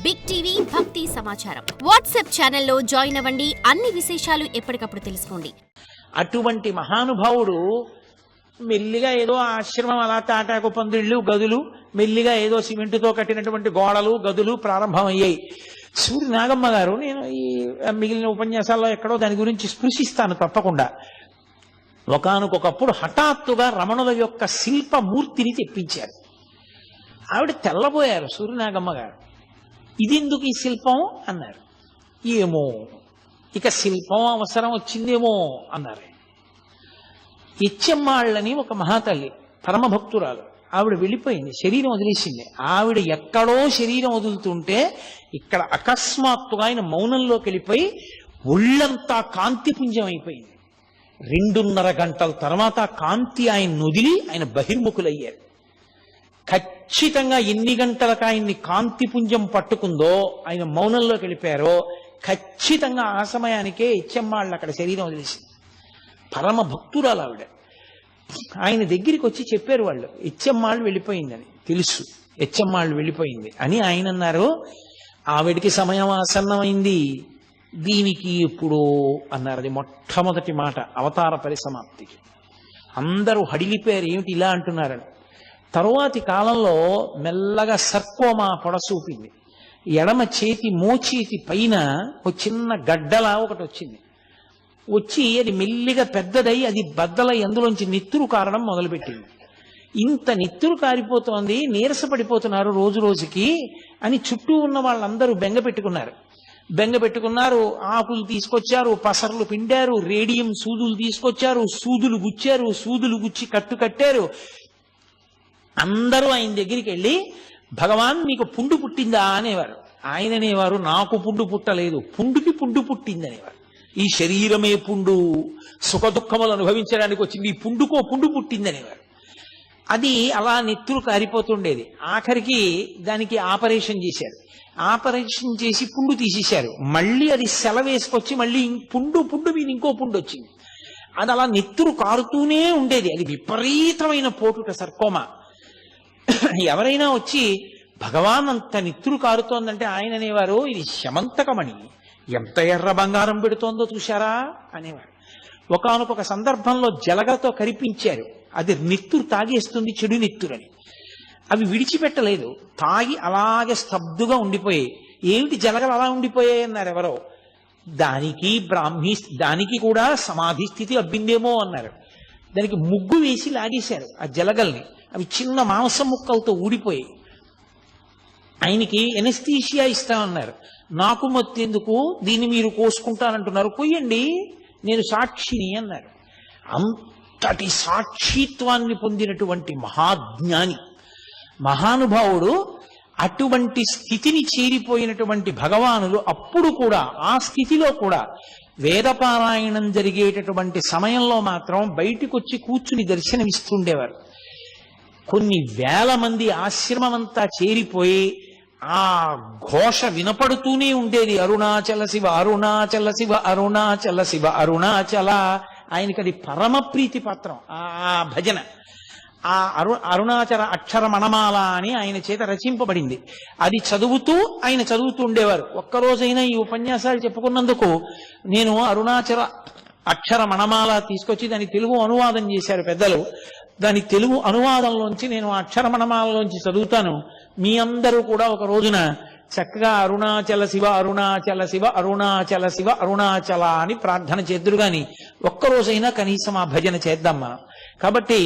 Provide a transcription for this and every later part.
Big TV భక్తి సమాచారం WhatsApp ఛానల్లో జాయిన్ అవ్వండి. అన్ని విశేషాలు ఎప్పటికప్పుడు తెలుసుకోండి. అటువంటి మహానుభావుడు మెల్లిగా ఏదో ఆశ్రమం అలా తాటాకు పందిళ్ళు గదులు మెల్లిగా ఏదో సిమెంటుతో కట్టినటువంటి గోడలు గదులు ప్రారంభమయ్యాయి. సూర్య నాగమ్మ గారు, నేను ఈ మిగిలిన ఉపన్యాసాల్లో ఎక్కడో దాని గురించి స్పృశిస్తాను తప్పకుండా. ఒకానొకప్పుడు హఠాత్తుగా రమణుల యొక్క శిల్పమూర్తిని తెప్పించారు. ఆవిడ తెల్లబోయారు సూర్యనాగమ్మ గారు. ఇదెందుకు ఈ శిల్పం అన్నారు. ఏమో ఇక శిల్పం అవసరం వచ్చిందేమో అన్నారు. ఇచ్చమ్మాళ్ళని ఒక మహాతల్లి పరమభక్తురాలు, ఆవిడ వెళ్ళిపోయింది, శరీరం వదిలేసింది. ఆవిడ ఎక్కడో శరీరం వదులుతుంటే ఇక్కడ అకస్మాత్తుగా ఆయన మౌనంలోకి వెళ్ళిపోయి ఒళ్ళంతా కాంతిపుంజం అయిపోయింది. 2.5 గంటల తర్వాత కాంతి ఆయన వదిలి ఆయన బహిర్ముఖులయ్యారు. ఖచ్చితంగా ఎన్ని గంటలకు ఆయన్ని కాంతిపుంజం పట్టుకుందో, ఆయన మౌనంలోకి వెళ్ళిపోయారో ఖచ్చితంగా ఆ సమయానికే ఇచ్చమ్మాళ్ళు అక్కడ శరీరం వదిలేసింది. పరమ భక్తురాలు ఆవిడ. ఆయన దగ్గరికి వచ్చి చెప్పారు వాళ్ళు, ఇచ్చమ్మాళ్ళు వెళ్ళిపోయిందని. తెలుసు ఇచ్చమ్మాళ్ళు వెళ్ళిపోయింది అని ఆయన అన్నారు. ఆవిడికి సమయం ఆసన్నమైంది, దీనికి ఎప్పుడో అన్నారు. అది మొట్టమొదటి మాట అవతార పరిసమాప్తికి. అందరూ హడిలిపోయారు, ఏమిటి ఇలా అంటున్నారని. తరువాతి కాలంలో మెల్లగా సర్కోమా పొడసూపింది. ఎడమ చేతి మోచేతి పైన ఒక చిన్న గడ్డలా ఒకటి వచ్చింది. వచ్చి అది మెల్లిగా పెద్దదై అది బద్దలై అందులోంచి నెత్తురు కారడం మొదలుపెట్టింది. ఇంత నెత్తురు కారిపోతోంది, నీరసపడిపోతున్నారు రోజు రోజుకి అని చుట్టూ ఉన్న వాళ్ళందరూ బెంగ పెట్టుకున్నారు. ఆకులు తీసుకొచ్చారు, పసర్లు పిండారు, రేడియం సూదులు తీసుకొచ్చారు, సూదులు గుచ్చి కట్టు కట్టారు. అందరూ ఆయన దగ్గరికి వెళ్ళి, భగవాన్ మీకు పుండు పుట్టిందా అనేవారు. ఆయన అనేవారు, నాకు పుండు పుట్టలేదు, పుండుకి పుండు పుట్టింది అనేవారు. ఈ శరీరమే పుండు, సుఖ దుఃఖములు అనుభవించడానికి వచ్చింది, ఈ పుండుకో పుండు పుట్టింది అనేవారు. అది అలా నెత్తురు కారిపోతుండేది. ఆఖరికి దానికి ఆపరేషన్ చేశారు. ఆపరేషన్ చేసి పుండు తీసేశారు. మళ్ళీ అది సెలవేసుకొచ్చి మళ్ళీ పుండు మీద ఇంకో పుండు వచ్చింది. అది అలా నెత్తురు కారుతూనే ఉండేది. అది విపరీతమైన పోటుట సర్కోమా. ఎవరైనా వచ్చి భగవాన్ అంత నెత్తురు కారుతోందంటే ఆయన అనేవారు, ఇది శమంతకమణి, ఎంత ఎర్ర బంగారం పెడుతోందో చూశారా అనేవారు. ఒకానొక సందర్భంలో జలగలతో కరిపించారు. అది నెత్తురు తాగేస్తుంది, చెడు నెత్తురని. అవి విడిచిపెట్టలేదు, తాగి అలాగే స్తబ్దుగా ఉండిపోయాయి. ఏమిటి జలగలు అలా ఉండిపోయాయి అన్నారు ఎవరో. దానికి కూడా సమాధి స్థితి అబ్బిందేమో అన్నారు. దానికి ముగ్గు వేసి లాగేశారు ఆ జలగల్ని. అవి చిన్న మాంసం ముక్కలతో ఊడిపోయాయి. ఆయనకి ఎనస్థీషియా ఇస్తామన్నారు. నాకు మత్తెందుకు, దీన్ని మీరు కోసుకుంటానంటున్నారు, కొయ్యండి, నేను సాక్షిని అన్నారు. అంతటి సాక్షిత్వాన్ని పొందినటువంటి మహాజ్ఞాని మహానుభావుడు. అటువంటి స్థితిని చేరిపోయినటువంటి భగవానులు అప్పుడు కూడా, ఆ స్థితిలో కూడా వేదపారాయణం జరిగేటటువంటి సమయంలో మాత్రం బయటికి వచ్చి కూర్చుని దర్శనమిస్తుండేవారు. కొన్ని వేల మంది ఆశ్రమమంతా చేరిపోయి ఆ ఘోష వినపడుతూనే ఉండేది. అరుణాచల శివ, అరుణాచల శివ, అరుణాచల శివ, అరుణాచల. ఆయనకి అది పరమ ప్రీతి పాత్రం ఆ భజన. ఆ అరుణాచల అక్షర మణమాల అని ఆయన చేత రచింపబడింది. అది ఆయన చదువుతూ ఉండేవారు. ఒక్కరోజైనా ఈ ఉపన్యాసాలు చెప్పుకున్నందుకు నేను అరుణాచల అక్షర మణమాల తీసుకొచ్చి దాని తెలుగు అనువాదం చేశారు పెద్దలు. దాని తెలుగు అనువాదంలోంచి నేను అక్షరమణమాలలోంచి చదువుతాను. మీ అందరూ కూడా ఒక రోజున చక్కగా అరుణాచల శివ, అరుణాచల శివ, అరుణాచల శివ, అరుణాచల అని ప్రార్థన చేద్దురు గాని ఒక్కరోజైనా కనీసం ఆ భజన చేద్దాం మనం. కాబట్టి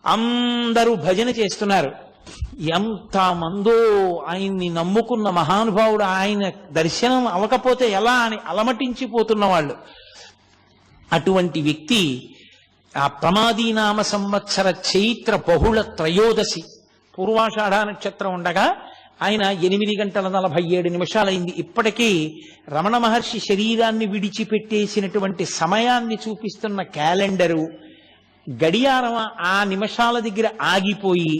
అందరూ భజన చేస్తున్నారు. ఎంతమందో ఆయన్ని నమ్ముకున్న మహానుభావుడు, ఆయన దర్శనం అవ్వకపోతే ఎలా అని అలమటించిపోతున్న వాళ్ళు. అటువంటి వ్యక్తి ఆ ప్రమాదీనామ సంవత్సర చైత్ర బహుళ త్రయోదశి పూర్వాషాఢ నక్షత్రం ఉండగా ఆయన 8:47 ఇప్పటికీ రమణ మహర్షి శరీరాన్ని విడిచిపెట్టేసినటువంటి సమయాన్ని చూపిస్తున్న క్యాలెండరు గడియారం ఆ నిమిషాల దగ్గర ఆగిపోయి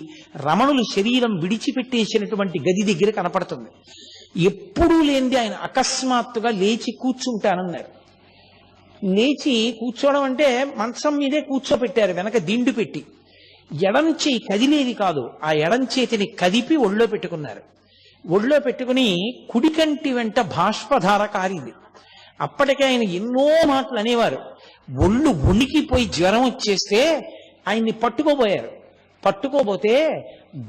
రమణులు శరీరం విడిచిపెట్టేసినటువంటి గది దగ్గర కనపడుతుంది. ఎప్పుడూ లేనిది ఆయన అకస్మాత్తుగా లేచి కూర్చుంటానన్నారు. లేచి కూర్చోవడం అంటే మంచం మీదే కూర్చోపెట్టారు, వెనక దిండు పెట్టి. ఎడం చేయి కదిలేది కాదు, ఆ ఎడం చేతిని కదిపి ఒళ్ళో పెట్టుకున్నారు. ఒళ్ళో పెట్టుకుని కుడికంటి వెంట బాష్పధార కారింది. అప్పటికే ఆయన ఎన్నో మాటలు అనేవారు. ఒళ్ళు ఉనికిపోయి జ్వరం వచ్చేస్తే ఆయన్ని పట్టుకోబోయారు. పట్టుకోబోతే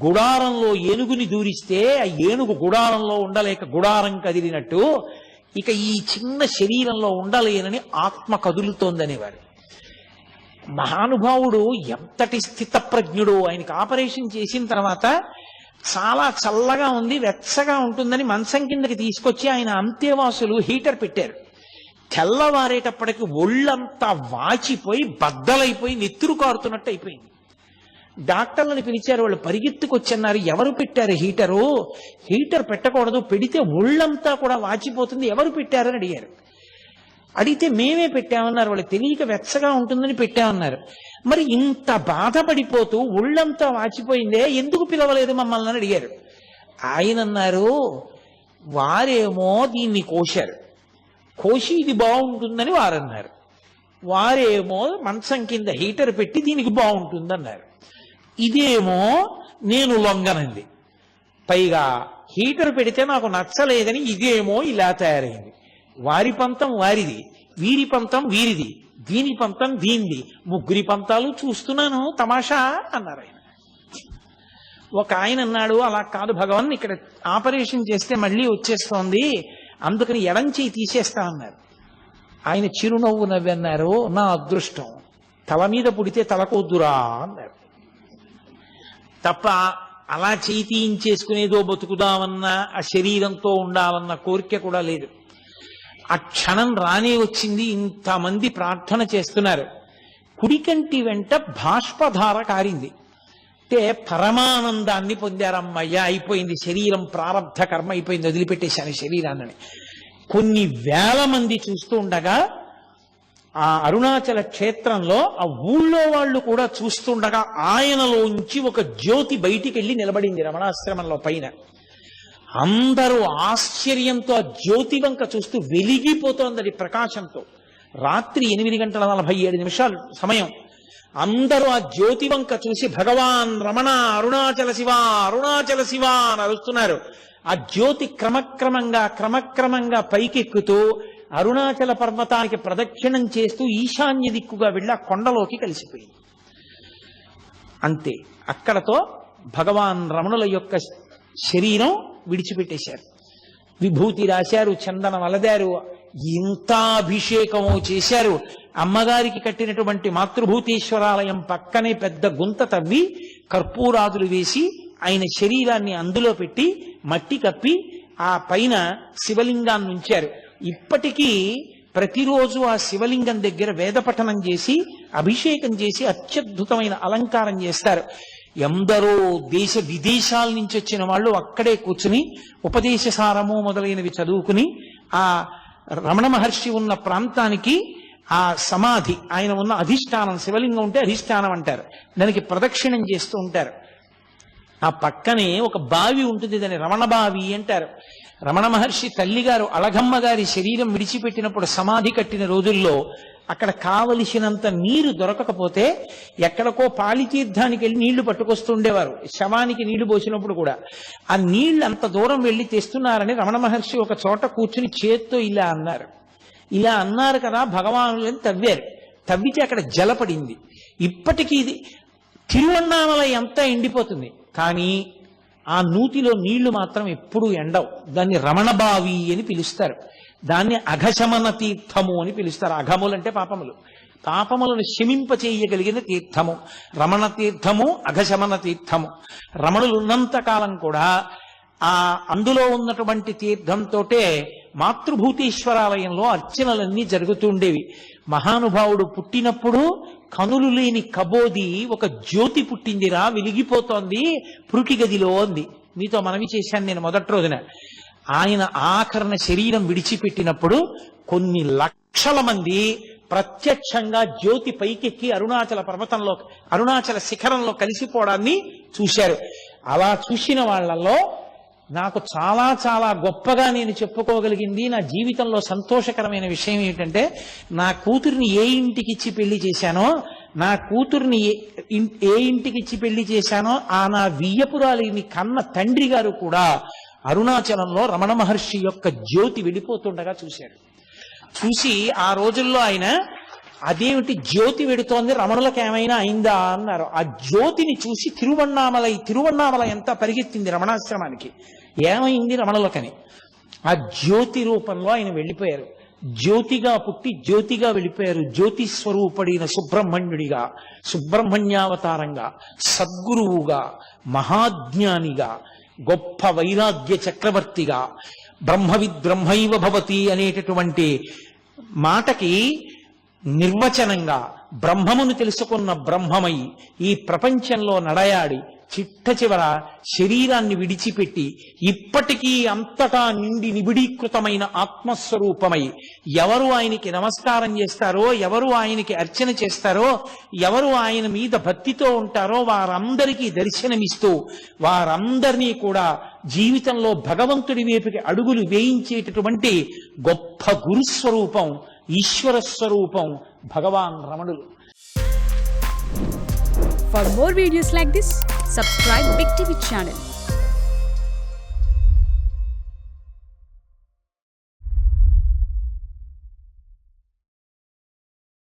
గుడారంలో ఏనుగుని దూరిస్తే ఆ ఏనుగు గుడారంలో ఉండలేక గుడారం కదిలినట్టు ఇక ఈ చిన్న శరీరంలో ఉండలేనని ఆత్మ కదులుతోందనేవారు. మహానుభావుడు ఎంతటి స్థితప్రజ్ఞుడు. ఆయనకి ఆపరేషన్ చేసిన తర్వాత చాలా చల్లగా ఉంది, వెచ్చగా ఉంటుందని మంచం కిందకి తీసుకొచ్చి ఆయన అంతేవాసులు హీటర్ పెట్టారు. తెల్లవారేటప్పటికి ఒళ్ళంతా వాచిపోయి బద్దలైపోయి నెత్తురు కారుతున్నట్టు అయిపోయింది. డాక్టర్లను పిలిచారు. వాళ్ళు పరిగెత్తుకొచ్చన్నారు, ఎవరు పెట్టారు హీటరు? హీటర్ పెట్టకూడదు, పెడితే ఒళ్ళంతా కూడా వాచిపోతుంది, ఎవరు పెట్టారని అడిగారు. అడిగితే మేమే పెట్టామన్నారు. వాళ్ళు తెలియక వెచ్చగా ఉంటుందని పెట్టామన్నారు. మరి ఇంత బాధపడిపోతూ ఒళ్ళంతా వాచిపోయిందే, ఎందుకు పిలవలేదు మమ్మల్ని అని అడిగారు. ఆయన అన్నారు, వారేమో దీన్ని కోశారు, కోసి ఇది బాగుంటుందని వారన్నారు. వారేమో మంచం కింద హీటర్ పెట్టి దీనికి బాగుంటుందన్నారు. ఇదేమో నేను లొంగనంది, పైగా హీటర్ పెడితే నాకు నచ్చలేదని ఇదేమో ఇలా తయారైంది. వారి పంతం వారిది, వీరి పంతం వీరిది, దీని పంతం దీనిది, ముగ్గురి పంతాలు చూస్తున్నాను తమాషా అన్నారు ఆయన. ఒక ఆయన అన్నాడు, అలా కాదు భగవాన్, ఇక్కడ ఆపరేషన్ చేస్తే మళ్ళీ వచ్చేస్తోంది, అందుకని ఎడం చేయి తీసేస్తా అన్నారు. ఆయన చిరునవ్వు నవ్వన్నారు, నా అదృష్టం, తల మీద పుడితే తలకొద్దురా అన్నారు. తప్ప అలా చేయి తీయించేసుకునేదో బతుకుదామన్నా ఆ శరీరంతో ఉండాలన్న కోరిక కూడా లేదు. ఆ క్షణం రానే వచ్చింది. ఇంతమంది ప్రార్థన చేస్తున్నారు. కుడికంటి వెంట బాష్పధార కారింది. అంటే పరమానందాన్ని పొందారమ్మయ్యా, అయిపోయింది శరీరం, ప్రారంధ కర్మ అయిపోయింది, వదిలిపెట్టేశాను శరీరాన్ని. కొన్ని వేల మంది చూస్తూ ఉండగా ఆ అరుణాచల క్షేత్రంలో ఆ ఊళ్ళో వాళ్ళు కూడా చూస్తుండగా ఆయనలోంచి ఒక జ్యోతి బయటికి వెళ్ళి నిలబడింది రమణాశ్రమంలో పైన. అందరూ ఆశ్చర్యంతో ఆ జ్యోతి వంక చూస్తూ వెలిగిపోతోంది ప్రకాశంతో. రాత్రి 8:47 సమయం. అందరూ ఆ జ్యోతి వంక చూసి భగవాన్ రమణ అరుణాచల శివ అరుణాచల శివ అని అరుస్తున్నారు. ఆ జ్యోతి క్రమక్రమంగా పైకెక్కుతూ అరుణాచల పర్వతానికి ప్రదక్షిణం చేస్తూ ఈశాన్య దిక్కుగా వెళ్ళి ఆ కొండలోకి కలిసిపోయింది. అంతే, అక్కడతో భగవాన్ రమణుల యొక్క శరీరం విడిచిపెట్టేశారు. విభూతి రాశారు, చందనం అలదారు, ఇంత అభిషేకము చేశారు. అమ్మగారికి కట్టినటువంటి మాతృభూతేశ్వరాలయం పక్కనే పెద్ద గుంత తవ్వి కర్పూరాదులు వేసి ఆయన శరీరాన్ని అందులో పెట్టి మట్టి కప్పి ఆ పైన శివలింగాన్ని ఉంచారు. ఇప్పటికీ ప్రతిరోజు ఆ శివలింగం దగ్గర వేదపఠనం చేసి అభిషేకం చేసి అత్యద్భుతమైన అలంకారం చేస్తారు. ఎందరో దేశ విదేశాల నుంచి వచ్చిన వాళ్ళు అక్కడే కూర్చుని ఉపదేశ సారము మొదలైనవి చదువుకుని ఆ రమణ మహర్షి ఉన్న ప్రాంతానికి ఆ సమాధి, ఆయన ఉన్న అధిష్టానం, శివలింగం ఉంటే అధిష్టానం అంటారు, దానికి ప్రదక్షిణం చేస్తూ ఉంటారు. ఆ పక్కనే ఒక బావి ఉంటుంది, దాన్ని రమణ బావి అంటారు. రమణ మహర్షి తల్లిగారు అళగమ్మ గారి శరీరం విడిచిపెట్టినప్పుడు సమాధి కట్టిన రోజుల్లో అక్కడ కావలసినంత నీరు దొరకకపోతే ఎక్కడికో పాలితీర్థానికి వెళ్ళి నీళ్లు పట్టుకొస్తుండేవారు. శవానికి నీళ్లు పోసినప్పుడు కూడా ఆ నీళ్లు అంత దూరం వెళ్ళి తెస్తున్నారని రమణ మహర్షి ఒక చోట కూర్చుని చేత్తో ఇలా అన్నారు. ఇలా అన్నారు కదా భగవానులని తవ్వారు. తవ్వితే అక్కడ జలపడింది. ఇప్పటికీ ఇది తిరువన్నామలై అంతా ఎండిపోతుంది, కానీ ఆ నూతిలో నీళ్లు మాత్రం ఎప్పుడూ ఎండవు. దాన్ని రమణబావి అని పిలుస్తారు. దాన్ని అఘశమన తీర్థము అని పిలుస్తారు. అఘములంటే పాపములు, పాపములను శమింపచేయగలిగిన తీర్థము రమణ తీర్థము, అఘశమన తీర్థము. రమణులు ఉన్నంత కాలం కూడా ఆ అందులో ఉన్నటువంటి తీర్థంతోటే మాతృభూతేశ్వరాలయంలో అర్చనలన్నీ జరుగుతుండేవి. మహానుభావుడు పుట్టినప్పుడు కనులు లేని కబోది ఒక జ్యోతి పుట్టిందిరా, వెలిగిపోతోంది పురుటి గదిలో అంది. మీతో మనవి చేశాను నేను మొదటి రోజున. ఆయన ఆఖరణ శరీరం విడిచిపెట్టినప్పుడు కొన్ని లక్షల మంది ప్రత్యక్షంగా జ్యోతి పైకెక్కి అరుణాచల పర్వతంలో, అరుణాచల శిఖరంలో కలిసిపోవడాన్ని చూశారు. అలా చూసిన వాళ్ళల్లో నాకు చాలా చాలా గొప్పగా నేను చెప్పుకోగలిగింది, నా జీవితంలో సంతోషకరమైన విషయం ఏంటంటే, నా కూతుర్ని ఏ ఇంటికి ఇచ్చి పెళ్లి చేశానో, నా కూతుర్ని ఏ ఇంటికి ఇచ్చి పెళ్లి చేశానో ఆ నా వియ్యపురాలిని కన్న తండ్రి గారు కూడా అరుణాచలంలో రమణ మహర్షి యొక్క జ్యోతి వెళ్ళిపోతుండగా చూశాడు. చూసి ఆ రోజుల్లో ఆయన అదేమిటి జ్యోతి వెడుతోంది, రమణులకు ఏమైనా అయిందా అన్నారు. ఆ జ్యోతిని చూసి తిరువన్నామలై అంతా పరిగెత్తింది రమణాశ్రమానికి. ఏమైంది రమణులకని. ఆ జ్యోతి రూపంలో ఆయన వెళ్ళిపోయారు. జ్యోతిగా పుట్టి జ్యోతిగా వెళ్ళిపోయారు. జ్యోతి స్వరూపుడైన సుబ్రహ్మణ్యుడిగా, సుబ్రహ్మణ్యావతారంగా, సద్గురువుగా, మహాజ్ఞానిగా, గొప్ప వైరాగ్య చక్రవర్తిగా, బ్రహ్మైవ భవతి అనేటటువంటి మాటకి నిర్వచనంగా బ్రహ్మమును తెలుసుకున్న బ్రహ్మమై ఈ ప్రపంచంలో నడయాడి చిట్ట చివర శరీరాన్ని విడిచిపెట్టి ఇప్పటికీ అంతటా నిండి నిబిడీకృతమైన ఆత్మస్వరూపమై ఎవరు ఆయనకి నమస్కారం చేస్తారో, ఎవరు ఆయనకి అర్చన చేస్తారో, ఎవరు ఆయన మీద భక్తితో ఉంటారో వారందరికీ దర్శనమిస్తూ వారందరినీ కూడా జీవితంలో భగవంతుడి వైపుకి అడుగులు వేయించేటటువంటి గొప్ప గురుస్వరూపం, ఈశ్వర స్వరూపం భగవాన్ రమణులు. For more videos like this, subscribe Big TV channel.